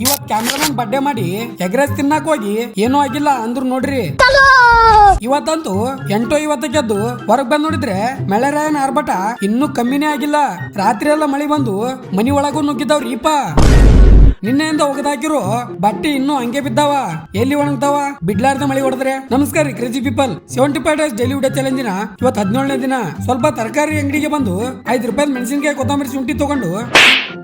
ಇವತ್ ಕ್ಯಾಮ್ರಾಮನ್ ಬಡ್ಡೆ ಮಾಡಿ egg rice ತಿನ್ನಾಕ ಹೋಗಿ ಏನೂ ಆಗಿಲ್ಲ ಅಂದ್ರು ನೋಡ್ರಿ. ಇವತ್ತಂತೂ 8:50 ಗೆದ್ದು ಹೊರಗ್ ಬಂದ್ ನೋಡಿದ್ರೆ ಮಳೆರಾಯನ ಆರ್ಭಟ ಇನ್ನೂ ಕಮ್ಮಿನೇ ಆಗಿಲ್ಲ. ರಾತ್ರಿ ಎಲ್ಲ ಮಳಿ ಬಂದು ಮನಿ ಒಳಗೂ ನುಗ್ಗಿದ್ದಾವ್ರೀಪ. ನಿನ್ನೆಯಿಂದ ಒಗದಾಕಿರೋ ಬಟ್ಟೆ ಇನ್ನೂ ಹಂಗೆ ಬಿದ್ದಾವ, ಎಲ್ಲಿ ಒಣಗ್ತಾವ ಬಿಡ್ಲಾರ್ದ ಮಳಿ ಹೊಡೆದ್ರೆ. ನಮಸ್ಕಾರ ರೀ crazy people. 75 days daily video ಚಾಲೆಂಜಿನ ಇವತ್ತು 17ನೇ ದಿನ. ಸ್ವಲ್ಪ ತರಕಾರಿ ಅಂಗಡಿಗೆ ಬಂದು 5 ರೂಪಾಯಿ ಮೆಣಸಿನಕಾಯಿ ಕೊತ್ತಂಬರಿ ಶುಂಠಿ ತಗೊಂಡು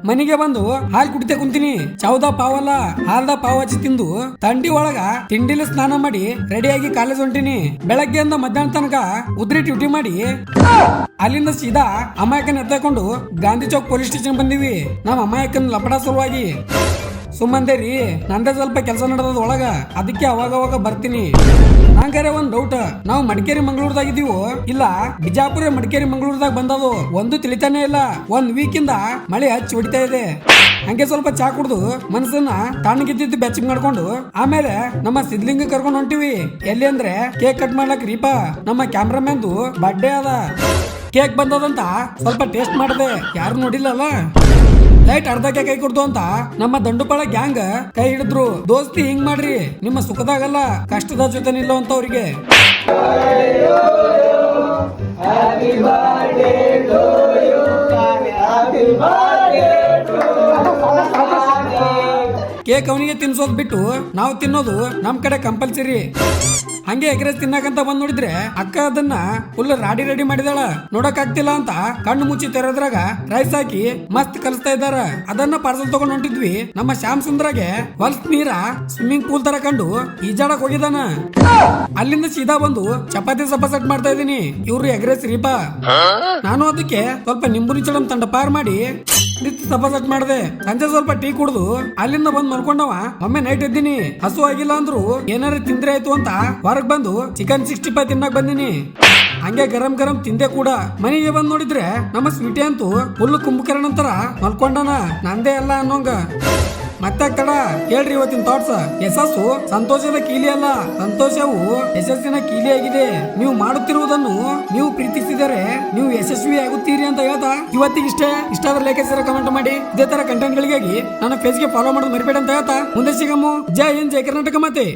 ಮನೆಗೆ ಬಂದು ಹಾಲು ಕುಡಿತೆ ಕುಂತೀನಿ. ಚೌದ ಪಾವಲ್ಲ ಹಾಲ್ದ ಪಾವ್ ಹಚ್ಚಿ ತಿಂದು ತಂಡಿ ಒಳಗ ತಿಂಡಿಲಿ ಸ್ನಾನ ಮಾಡಿ ರೆಡಿಯಾಗಿ ಕಾಲೇಜ್ ಹೊಂಟಿನಿ. ಬೆಳಗ್ಗೆಯಿಂದ ಮಧ್ಯಾಹ್ನ ತನಕ ಉದ್ರಿ ಡ್ಯೂಟಿ ಮಾಡಿ ಅಲ್ಲಿಂದ ಸೀದಾ ಅಮಾಯಕನ ಎತ್ತಕೊಂಡು ಗಾಂಧಿ ಚೌಕ್ ಪೊಲೀಸ್ ಸ್ಟೇಷನ್ ಬಂದಿವಿ. ನಮ್ಮ ಅಮಾಯಕನ ಲಪಡ ಸಲುವಾಗಿ. ಸುಮ್ಮಂದೇರಿ ನಂದೇ ಸ್ವಲ್ಪ ಕೆಲಸ ನಡೆದ ಒಳಗ, ಅದಕ್ಕೆ ಅವಾಗ ಬರ್ತೀನಿ. ನಂಗಾರೆ ಒಂದ್ ಡೌಟ್, ನಾವು ಮಡಿಕೇರಿ ಮಂಗಳೂರದಾಗ ಇದೀವೋ ಇಲ್ಲ ಬಿಜಾಪುರ ಮಡಿಕೇರಿ ಮಂಗಳೂರದಾಗ ಬಂದದು ಒಂದು ತಿಳಿತಾನೆ ಇಲ್ಲ. 1 ವೀಕ್ ಇಂದ ಮಳೆ ಹಚ್ಚಿ ಹೊಡಿತಾ ಇದೆ. ಹಂಗೆ ಸ್ವಲ್ಪ ಚಾ ಕುಡ್ದು ಮನಸ್ಸನ್ನ ತಣ್ಣಗಿದ್ದಿದ್ದು ಬೆಚ್ಚಗ್ ಮಾಡ್ಕೊಂಡು ಆಮೇಲೆ ನಮ್ಮ ಸಿದ್ಲಿಂಗ ಕರ್ಕೊಂಡು ಹೊಂಟಿವಿ. ಎಲ್ಲಿ ಅಂದ್ರೆ ಕೇಕ್ ಕಟ್ ಮಾಡ್ಲಕ್ ರೀಪ. ನಮ್ಮ ಕ್ಯಾಮ್ರಾಮನ್ದು ಬರ್ಡೇ ಅದ. ಕೇಕ್ ಬಂದದಂತ ಸ್ವಲ್ಪ ಟೇಸ್ಟ್ ಮಾಡಿದೆ, ಯಾರು ನೋಡಿಲ್ಲಲ್ಲ. ಲೈಟ್ ಅರ್ಧಕ್ಕೆ ಕೈ ಕೊಡ್ತು ಅಂತ ನಮ್ಮ ದಂಡುಪಾಳ ಗ್ಯಾಂಗ್ ಕೈ ಹಿಡಿದ್ರು. ದೋಸ್ತಿ ಹಿಂಗ್ ಮಾಡ್ರಿ, ನಿಮ್ಮ ಸುಖದಾಗಲ್ಲ ಕಷ್ಟದ ಜೊತೆ ನಿಲ್ಲುವಂತವ್ರಿಗೆ. ಕೇಕ್ ಅವನಿಗೆ ತಿನ್ಸೋದ್ ಬಿಟ್ಟು ನಾವು ತಿನ್ನೋದು ನಮ್ ಕಡೆ ಕಂಪಲ್ಸರಿ. ಹಂಗೆ ಎಗ್ ರೈಸ್ ತಿನ್ನಕಂತ ಬಂದ್ ನೋಡಿದ್ರೆ ಅಕ್ಕ ಅದನ್ನ ಫುಲ್ ರೆಡಿ ಮಾಡಿದಾಳ. ನೋಡಕ್ ಆಗ್ತಿಲ್ಲ ಅಂತ ಕಣ್ಣು ಮುಚ್ಚಿ ತೆರೆದ್ರಾಗ ರೈಸ್ ಹಾಕಿ ಮಸ್ತ್ ಕಲಿಸ್ತಾ ಇದ್ದಾರ. ಅದನ್ನ ಪಾರ್ಸಲ್ ತಗೊಂಡ್ ಹೊಂಟಿದ್ವಿ. ನಮ್ಮ ಶ್ಯಾಮ್ ಸುಂದ್ರಾಗೆ ಹೊಲ್ಸ್ ನೀರ ಸ್ವಿಮ್ಮಿಂಗ್ ಪೂಲ್ ತರ ಕಂಡು ಈಜಾಡಕ್ ಹೋಗಿದಾನ. ಅಲ್ಲಿಂದ ಸೀದಾ ಬಂದು ಚಪಾತಿ ಸಪ ಸೆಟ್ ಮಾಡ್ತಾ ಇದೀನಿ. ಇವ್ರು ಎಗ್ ರೈಸ್ ರೀಪಾ. ನಾನು ಅದಕ್ಕೆ ಸ್ವಲ್ಪ ನಿಂಬುನಿ ಚಡಂ ತಂಡ ಪಾರ್ ಮಾಡಿ ಸಪ ಸೆಟ್ ಮಾಡಿದೆ. ಸಂಜೆ ಸ್ವಲ್ಪ ಟೀ ಕುಡ್ದು ಅಲ್ಲಿಂದ ಬಂದ್ ಮಲ್ಕೊಂಡವ. ಒಮ್ಮೆ ನೈಟ್ ಇದ್ದೀನಿ, ಹಸು ಆಗಿಲ್ಲ ಅಂದ್ರು ಏನಾರ ತಿಂದ್ರೆ ಆಯ್ತು ಅಂತ ಹೊರಗ್ ಬಂದು ಚಿಕನ್ 65 ತಿನ್ನಕ್ ಬಂದಿನಿ. ಹಂಗೆ ಗರಂ ತಿಂದೆ ಕೂಡ. ಮನೆಗೆ ಬಂದ್ ನೋಡಿದ್ರೆ ನಮ್ಮ ಸ್ವೀಟಿ ಅಂತೂ ಫುಲ್ ಕುಂಭಕರ್ಣ ಅಂತಾರ ಮಲ್ಕೊಂಡನ. ನಂದೇ ಎಲ್ಲ ಅನ್ನೋಂಗ. ಮತ್ತೆ ತಡ ಹೇಳ್ರಿ ಇವತ್ತಿನ ಥಾಟ್ಸ್. ಯಶಸ್ಸು ಸಂತೋಷದ ಕೀಲಿ ಅಲ್ಲ, ಸಂತೋಷವು ಯಶಸ್ಸಿನ ಕೀಲಿ ಆಗಿದೆ. ನೀವು ಮಾಡುತ್ತಿರುವುದನ್ನು ನೀವು ಪ್ರೀತಿಸಿದರೆ ನೀವು ಯಶಸ್ವಿ ಆಗುತ್ತೀರಿ ಅಂತ ಹೇಳ್ತಾ ಇವತ್ತಿಗಿಷ್ಟೇ. ಇಷ್ಟ ಆದ್ರೆ ಲೈಕ್ ಕಮೆಂಟ್ ಮಾಡಿ. ಇದೇ ತರ ಕಂಟೆಂಟ್ ಗಳಿಗಾಗಿ ನನ್ನ ಪೇಜ್ಗೆ ಫಾಲೋ ಮಾಡೋದು ಮರಿಬೇಡಿ ಅಂತ ಹೇಳ್ತಾ ಮುಂದೆ ಸಿಗಮ್ಮು. ಜೈ ಹಿಂದ್, ಜೈ ಕರ್ನಾಟಕ ಮಾತೆ.